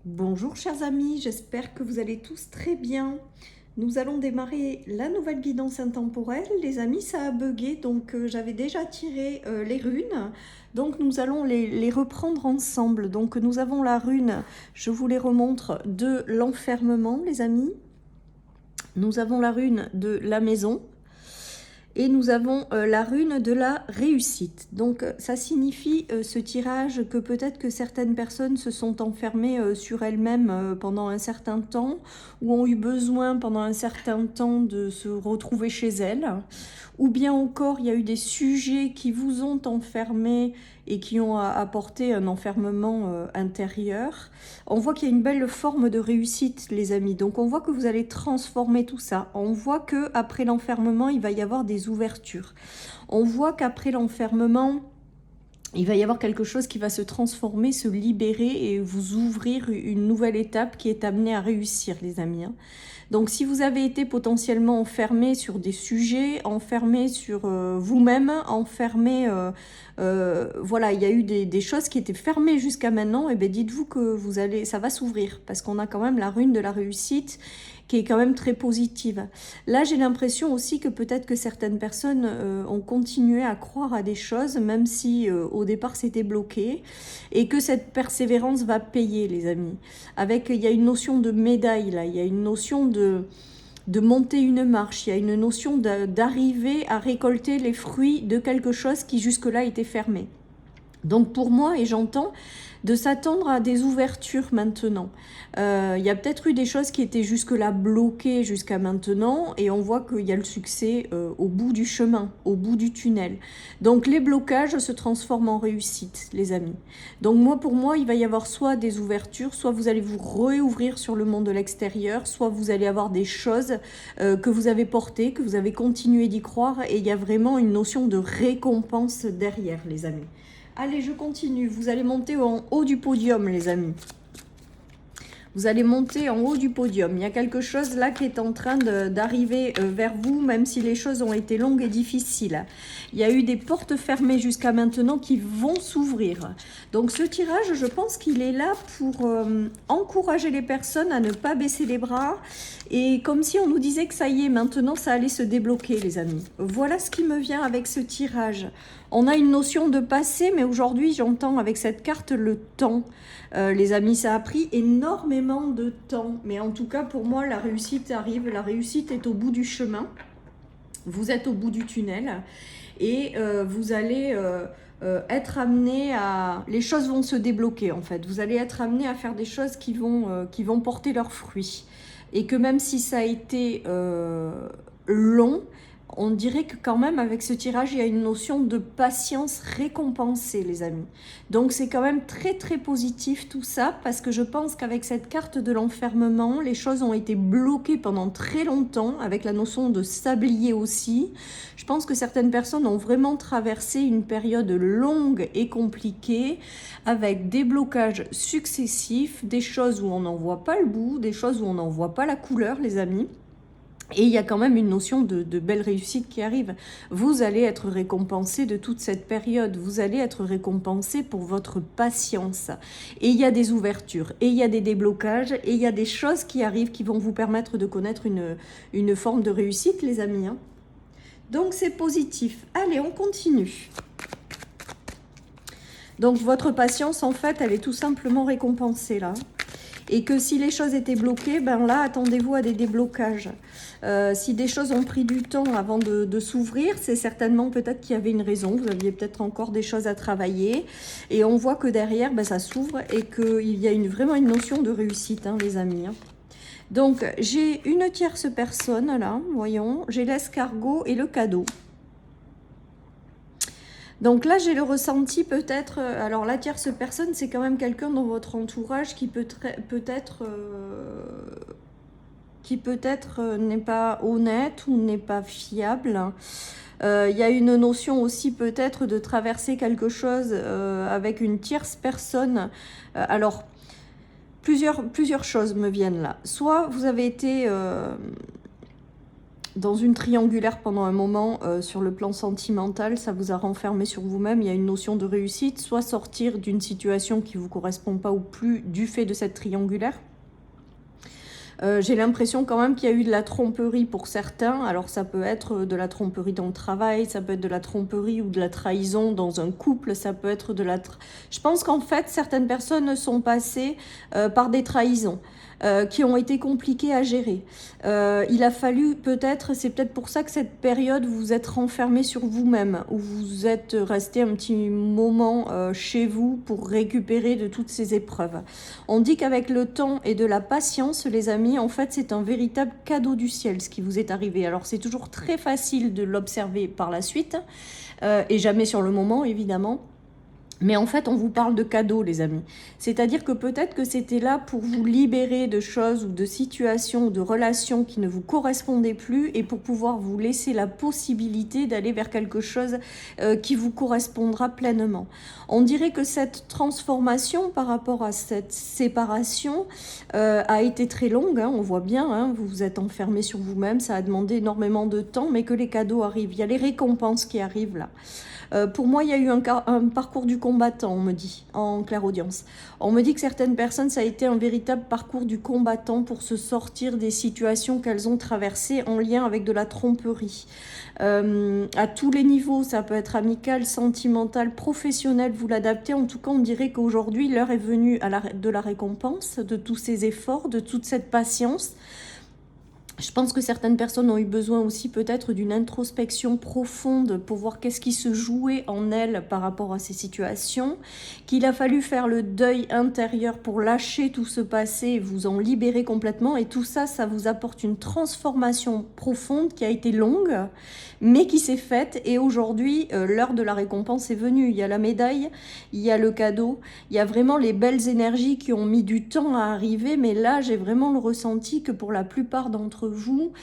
Bonjour chers amis, j'espère que vous allez tous très bien. Nous allons démarrer la nouvelle guidance intemporelle. Les amis, ça a bugué, donc j'avais déjà tiré les runes. Donc nous allons les reprendre ensemble. Donc nous avons la rune, je vous les remontre, de l'enfermement les amis. Nous avons la rune de la maison. Et nous avons la rune de la réussite. Donc ça signifie ce tirage que peut-être que certaines personnes se sont enfermées sur elles-mêmes pendant un certain temps, ou ont eu besoin pendant un certain temps de se retrouver chez elles, ou bien encore il y a eu des sujets qui vous ont enfermé et qui ont apporté un enfermement intérieur. On voit qu'il y a une belle forme de réussite les amis, donc on voit que vous allez transformer tout ça. On voit que après l'enfermement il va y avoir des ouvertures. On voit qu'après l'enfermement il va y avoir quelque chose qui va se transformer, se libérer et vous ouvrir une nouvelle étape qui est amenée à réussir les amis. Donc si vous avez été potentiellement enfermé sur des sujets, enfermé sur vous-même, enfermé, voilà, il y a eu des choses qui étaient fermées jusqu'à maintenant, et bien dites-vous que ça va s'ouvrir, parce qu'on a quand même la rune de la réussite qui est quand même très positive. Là, j'ai l'impression aussi que peut-être que certaines personnes ont continué à croire à des choses, même si au départ c'était bloqué, et que cette persévérance va payer, les amis. Il y a une notion de médaille là, il y a une notion de monter une marche, il y a une notion d'arriver à récolter les fruits de quelque chose qui jusque-là était fermé. Donc pour moi, et j'entends, de s'attendre à des ouvertures maintenant. Il y a peut-être eu des choses qui étaient jusque-là bloquées jusqu'à maintenant, et on voit qu'il y a le succès au bout du chemin, au bout du tunnel. Donc les blocages se transforment en réussite, les amis. Donc moi, pour moi, il va y avoir soit des ouvertures, soit vous allez vous réouvrir sur le monde de l'extérieur, soit vous allez avoir des choses que vous avez portées, que vous avez continué d'y croire, et il y a vraiment une notion de récompense derrière, les amis. Allez, je continue. Vous allez monter en haut du podium, les amis. Vous allez monter en haut du podium. Il y a quelque chose là qui est en train d'arriver vers vous, même si les choses ont été longues et difficiles. Il y a eu des portes fermées jusqu'à maintenant qui vont s'ouvrir. Donc ce tirage, je pense qu'il est là pour encourager les personnes à ne pas baisser les bras. Et comme si on nous disait que ça y est, maintenant ça allait se débloquer, les amis. Voilà ce qui me vient avec ce tirage. On a une notion de passé, mais aujourd'hui j'entends avec cette carte le temps. Les amis, ça a pris énormément de temps. Mais en tout cas, pour moi, la réussite arrive. La réussite est au bout du chemin. Vous êtes au bout du tunnel. Et vous allez être amené à... Les choses vont se débloquer, en fait. Vous allez être amené à faire des choses qui vont porter leurs fruits. Et que même si ça a été long, on dirait que quand même avec ce tirage, il y a une notion de patience récompensée, les amis. Donc c'est quand même très très positif tout ça, parce que je pense qu'avec cette carte de l'enfermement, les choses ont été bloquées pendant très longtemps, avec la notion de sablier aussi. Je pense que certaines personnes ont vraiment traversé une période longue et compliquée, avec des blocages successifs, des choses où on n'en voit pas le bout, des choses où on n'en voit pas la couleur, les amis. Et il y a quand même une notion de belle réussite qui arrive. Vous allez être récompensé de toute cette période. Vous allez être récompensé pour votre patience. Et il y a des ouvertures, et il y a des déblocages, et il y a des choses qui arrivent qui vont vous permettre de connaître une forme de réussite, les amis. Donc c'est positif. Allez, on continue. Donc votre patience, en fait, elle est tout simplement récompensée là. Et que si les choses étaient bloquées, ben là, attendez-vous à des déblocages. Si des choses ont pris du temps avant de s'ouvrir, c'est certainement peut-être qu'il y avait une raison. Vous aviez peut-être encore des choses à travailler. Et on voit que derrière, ben, ça s'ouvre et qu'il y a vraiment une notion de réussite, hein, les amis. Donc, j'ai une tierce personne, là, voyons. J'ai l'escargot et le cadeau. Donc là, j'ai le ressenti peut-être... alors, la tierce personne, c'est quand même quelqu'un dans votre entourage qui peut-être n'est pas honnête ou n'est pas fiable. Il y a une notion aussi peut-être de traverser quelque chose avec une tierce personne. Alors, plusieurs choses me viennent là. Soit vous avez été... dans une triangulaire pendant un moment, sur le plan sentimental, ça vous a renfermé sur vous-même. Il y a une notion de réussite, soit sortir d'une situation qui ne vous correspond pas ou plus du fait de cette triangulaire. J'ai l'impression quand même qu'il y a eu de la tromperie pour certains. Alors ça peut être de la tromperie dans le travail, ça peut être de la tromperie ou de la trahison dans un couple, ça peut être de la... Je pense qu'en fait, certaines personnes sont passées par des trahisons. Qui ont été compliquées à gérer. Il a fallu peut-être, c'est peut-être pour ça que cette période, vous vous êtes renfermé sur vous-même, ou vous êtes resté un petit moment chez vous pour récupérer de toutes ces épreuves. On dit qu'avec le temps et de la patience, les amis, en fait, c'est un véritable cadeau du ciel, ce qui vous est arrivé. Alors, c'est toujours très facile de l'observer par la suite, et jamais sur le moment, évidemment. Mais en fait, on vous parle de cadeaux, les amis. C'est-à-dire que peut-être que c'était là pour vous libérer de choses ou de situations ou de relations qui ne vous correspondaient plus et pour pouvoir vous laisser la possibilité d'aller vers quelque chose qui vous correspondra pleinement. On dirait que cette transformation par rapport à cette séparation a été très longue. Hein, on voit bien, hein, vous vous êtes enfermé sur vous-même, ça a demandé énormément de temps, mais que les cadeaux arrivent. Il y a les récompenses qui arrivent là. Pour moi, il y a eu un parcours du combattant, on me dit, en clairaudience. On me dit que certaines personnes, ça a été un véritable parcours du combattant pour se sortir des situations qu'elles ont traversées en lien avec de la tromperie. À tous les niveaux, ça peut être amical, sentimental, professionnel, vous l'adaptez. En tout cas, on dirait qu'aujourd'hui, l'heure est venue de la récompense, de tous ces efforts, de toute cette patience. Je pense que certaines personnes ont eu besoin aussi peut-être d'une introspection profonde pour voir qu'est-ce qui se jouait en elles par rapport à ces situations, qu'il a fallu faire le deuil intérieur pour lâcher tout ce passé et vous en libérer complètement. Et tout ça, ça vous apporte une transformation profonde qui a été longue, mais qui s'est faite. Et aujourd'hui, l'heure de la récompense est venue. Il y a la médaille, il y a le cadeau, il y a vraiment les belles énergies qui ont mis du temps à arriver. Mais là, j'ai vraiment le ressenti que pour la plupart d'entre vous,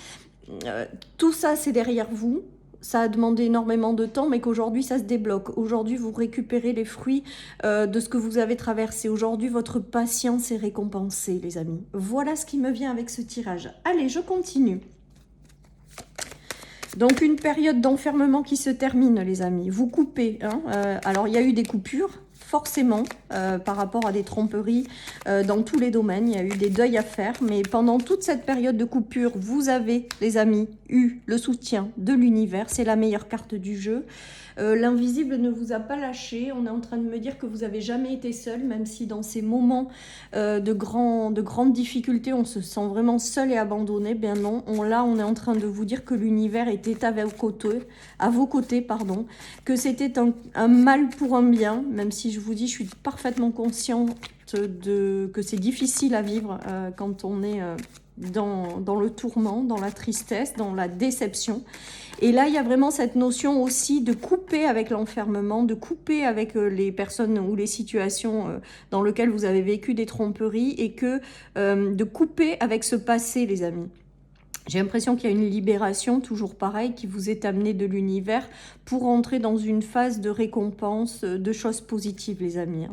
tout ça c'est derrière vous, ça a demandé énormément de temps, mais qu'aujourd'hui ça se débloque. Aujourd'hui vous récupérez les fruits de ce que vous avez traversé. Aujourd'hui votre patience est récompensée, les amis. Voilà ce qui me vient avec ce tirage. Allez, je continue. Donc une période d'enfermement qui se termine, les amis. Vous coupez, hein. Alors il y a eu des coupures, forcément, par rapport à des tromperies dans tous les domaines. Il y a eu des deuils à faire, mais pendant toute cette période de coupure, vous avez, les amis, eu le soutien de l'univers. C'est la meilleure carte du jeu. L'invisible ne vous a pas lâché. On est en train de me dire que vous n'avez jamais été seul, même si dans ces moments de grandes difficultés, on se sent vraiment seul et abandonné. Ben non, là, on est en train de vous dire que l'univers était à vos côtés, pardon, que c'était un mal pour un bien, même si je vous dis, je suis parfaitement consciente que c'est difficile à vivre quand on est dans le tourment, dans la tristesse, dans la déception. Et là, il y a vraiment cette notion aussi de couper avec l'enfermement, de couper avec les personnes ou les situations dans lesquelles vous avez vécu des tromperies et de couper avec ce passé, les amis. J'ai l'impression qu'il y a une libération, toujours pareil, qui vous est amenée de l'univers pour entrer dans une phase de récompense, de choses positives, les amis.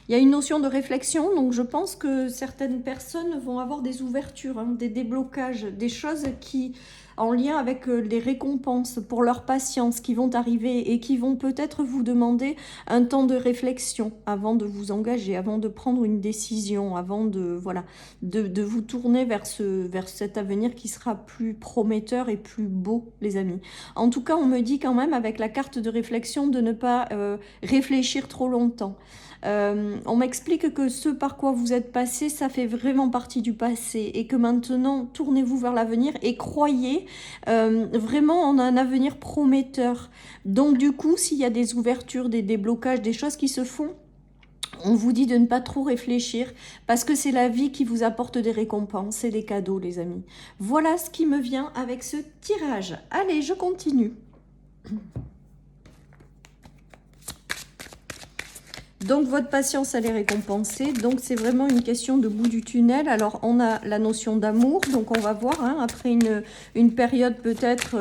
Il y a une notion de réflexion, donc je pense que certaines personnes vont avoir des ouvertures, des déblocages, des choses qui, en lien avec les récompenses pour leur patience qui vont arriver et qui vont peut-être vous demander un temps de réflexion avant de vous engager, avant de prendre une décision, avant de vous tourner vers cet avenir qui sera plus prometteur et plus beau, les amis. En tout cas, on me dit quand même avec la carte de réflexion de ne pas réfléchir trop longtemps. On m'explique que ce par quoi vous êtes passé, ça fait vraiment partie du passé et que maintenant, tournez-vous vers l'avenir et croyez vraiment en un avenir prometteur. Donc du coup, s'il y a des ouvertures, des déblocages, des choses qui se font, on vous dit de ne pas trop réfléchir parce que c'est la vie qui vous apporte des récompenses et des cadeaux, les amis. Voilà ce qui me vient avec ce tirage. Allez, je continue. Donc, votre patience, elle est récompensée. Donc, c'est vraiment une question de bout du tunnel. Alors, on a la notion d'amour. Donc, on va voir, après une période peut-être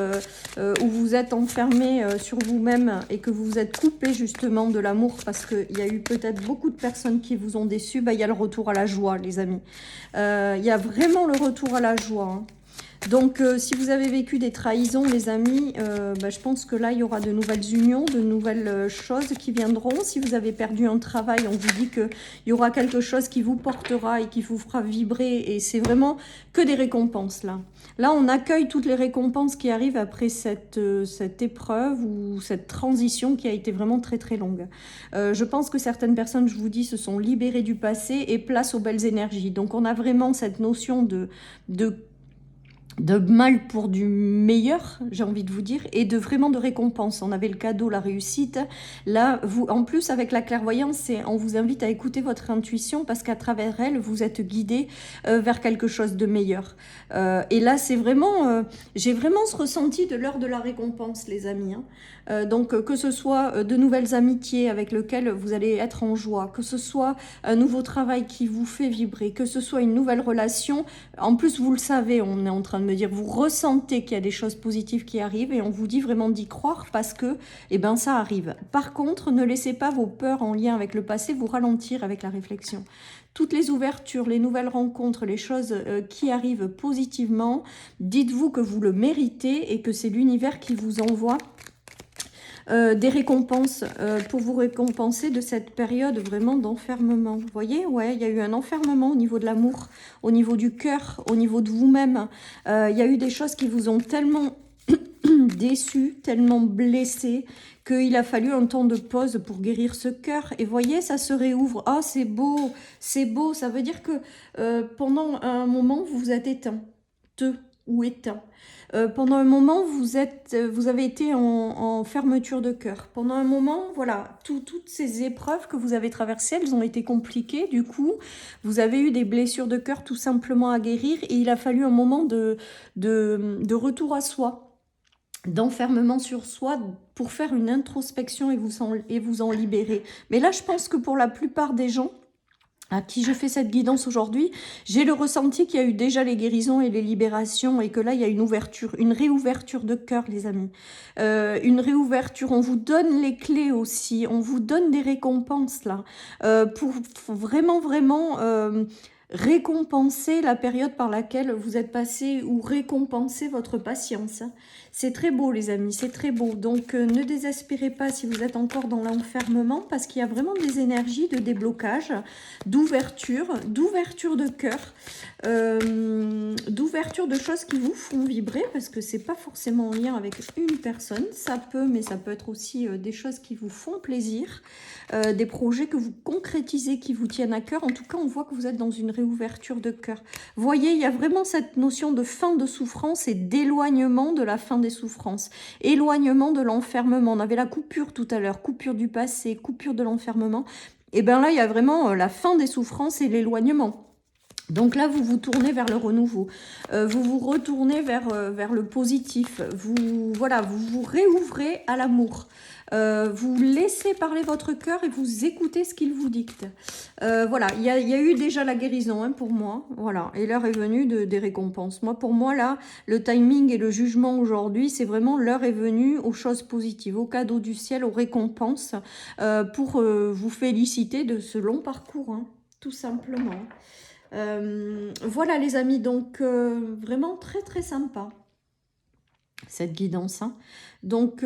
où vous êtes enfermé sur vous-même et que vous vous êtes coupé justement de l'amour parce qu'il y a eu peut-être beaucoup de personnes qui vous ont déçu. Il y a le retour à la joie, les amis. Il y a vraiment le retour à la joie. Donc, si vous avez vécu des trahisons, les amis, bah, je pense que là, il y aura de nouvelles unions, de nouvelles choses qui viendront. Si vous avez perdu un travail, on vous dit qu'il y aura quelque chose qui vous portera et qui vous fera vibrer. Et c'est vraiment que des récompenses, là. Là, on accueille toutes les récompenses qui arrivent après cette épreuve ou cette transition qui a été vraiment très, très longue. Je pense que certaines personnes, je vous dis, se sont libérées du passé et place aux belles énergies. Donc, on a vraiment cette notion de mal pour du meilleur, j'ai envie de vous dire, et de vraiment de récompense. On avait le cadeau, la réussite. Là, vous, en plus, avec la clairvoyance, on vous invite à écouter votre intuition parce qu'à travers elle, vous êtes guidé vers quelque chose de meilleur. Et là, c'est vraiment, j'ai vraiment ce ressenti de l'heure de la récompense, les amis. Hein. Donc, que ce soit de nouvelles amitiés avec lesquelles vous allez être en joie, que ce soit un nouveau travail qui vous fait vibrer, que ce soit une nouvelle relation. En plus, vous le savez, on est en train de me dire, vous ressentez qu'il y a des choses positives qui arrivent et on vous dit vraiment d'y croire parce que, eh ben, ça arrive. Par contre, ne laissez pas vos peurs en lien avec le passé vous ralentir avec la réflexion. Toutes les ouvertures, les nouvelles rencontres, les choses qui arrivent positivement, dites-vous que vous le méritez et que c'est l'univers qui vous envoie des récompenses pour vous récompenser de cette période vraiment d'enfermement. Vous voyez, ouais, il y a eu un enfermement au niveau de l'amour, au niveau du cœur, au niveau de vous-même. Il y a eu des choses qui vous ont tellement déçu, tellement blessé, qu'il a fallu un temps de pause pour guérir ce cœur. Et voyez, ça se réouvre. Ah, c'est beau, c'est beau. Ça veut dire que pendant un moment, vous vous êtes éteint ou éteint. Pendant un moment, vous avez été en fermeture de cœur. Pendant un moment, voilà, toutes ces épreuves que vous avez traversées, elles ont été compliquées. Du coup, vous avez eu des blessures de cœur tout simplement à guérir et il a fallu un moment de retour à soi, d'enfermement sur soi pour faire une introspection et vous en libérer. Mais là, je pense que pour la plupart des gens à qui je fais cette guidance aujourd'hui, j'ai le ressenti qu'il y a eu déjà les guérisons et les libérations et que là, il y a une ouverture, une réouverture de cœur, les amis. Une réouverture, on vous donne les clés aussi, on vous donne des récompenses là, pour vraiment, vraiment récompenser la période par laquelle vous êtes passé ou récompenser votre patience. C'est très beau les amis, c'est très beau. Donc ne désespérez pas si vous êtes encore dans l'enfermement parce qu'il y a vraiment des énergies de déblocage, d'ouverture de cœur, d'ouverture de choses qui vous font vibrer parce que c'est pas forcément en lien avec une personne, ça peut, mais ça peut être aussi des choses qui vous font plaisir, des projets que vous concrétisez qui vous tiennent à cœur. En tout cas, on voit que vous êtes dans une réouverture de cœur. Voyez, il y a vraiment cette notion de fin de souffrance et d'éloignement de la fin des souffrances, éloignement de l'enfermement. On avait la coupure tout à l'heure, coupure du passé, coupure de l'enfermement. Et bien là, il y a vraiment la fin des souffrances et l'éloignement. Donc là, vous vous tournez vers le renouveau, vous vous retournez vers le positif, voilà, vous vous réouvrez à l'amour. Vous laissez parler votre cœur et vous écoutez ce qu'il vous dicte. Voilà, il y a eu déjà la guérison hein, pour moi. Voilà, et l'heure est venue des récompenses. Pour moi, là, le timing et le jugement aujourd'hui, c'est vraiment l'heure est venue aux choses positives, aux cadeaux du ciel, aux récompenses, pour vous féliciter de ce long parcours, hein, tout simplement. Voilà les amis, donc vraiment très très sympa cette guidance. Hein. Donc,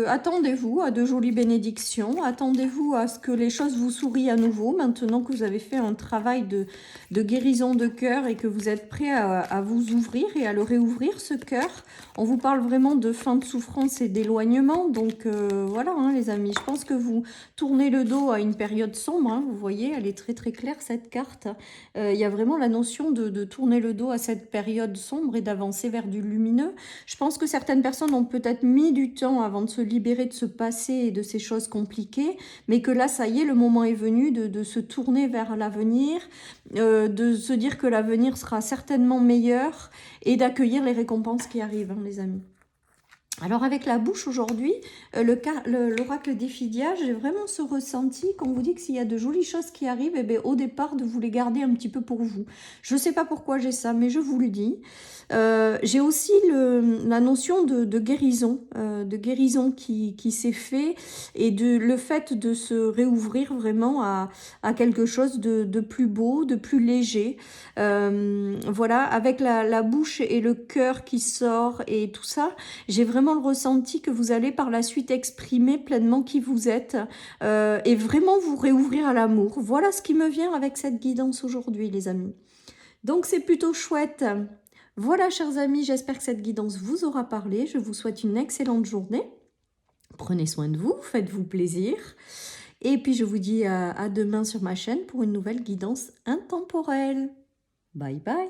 attendez-vous à de jolies bénédictions, attendez-vous à ce que les choses vous sourient à nouveau, maintenant que vous avez fait un travail de guérison de cœur et que vous êtes prêt à vous ouvrir et à le réouvrir, ce cœur. On vous parle vraiment de fin de souffrance et d'éloignement, donc voilà hein, les amis, je pense que vous tournez le dos à une période sombre, hein, vous voyez, elle est très très claire cette carte. Il y a vraiment la notion de tourner le dos à cette période sombre et d'avancer vers du lumineux. Je pense que certaines personnes ont peut-être mis du temps avant de se libérer de ce passé et de ces choses compliquées, mais que là, ça y est, le moment est venu de se tourner vers l'avenir, de se dire que l'avenir sera certainement meilleur et d'accueillir les récompenses qui arrivent, hein, les amis. Alors avec la bouche aujourd'hui, l'oracle d'Éphidia, j'ai vraiment ce ressenti qu'on vous dit que s'il y a de jolies choses qui arrivent, eh bien, au départ de vous les garder un petit peu pour vous. Je ne sais pas pourquoi j'ai ça, mais je vous le dis. J'ai aussi la notion de guérison qui s'est fait et le fait de se réouvrir vraiment à quelque chose de plus beau, de plus léger. Voilà, avec la bouche et le cœur qui sort et tout ça, j'ai vraiment le ressenti que vous allez par la suite exprimer pleinement qui vous êtes et vraiment vous réouvrir à l'amour. Voilà ce qui me vient avec cette guidance aujourd'hui, les amis. Donc c'est plutôt chouette. Voilà, chers amis, j'espère que cette guidance vous aura parlé. Je vous souhaite une excellente journée. Prenez soin de vous, faites-vous plaisir. Et puis je vous dis à demain sur ma chaîne pour une nouvelle guidance intemporelle. Bye bye.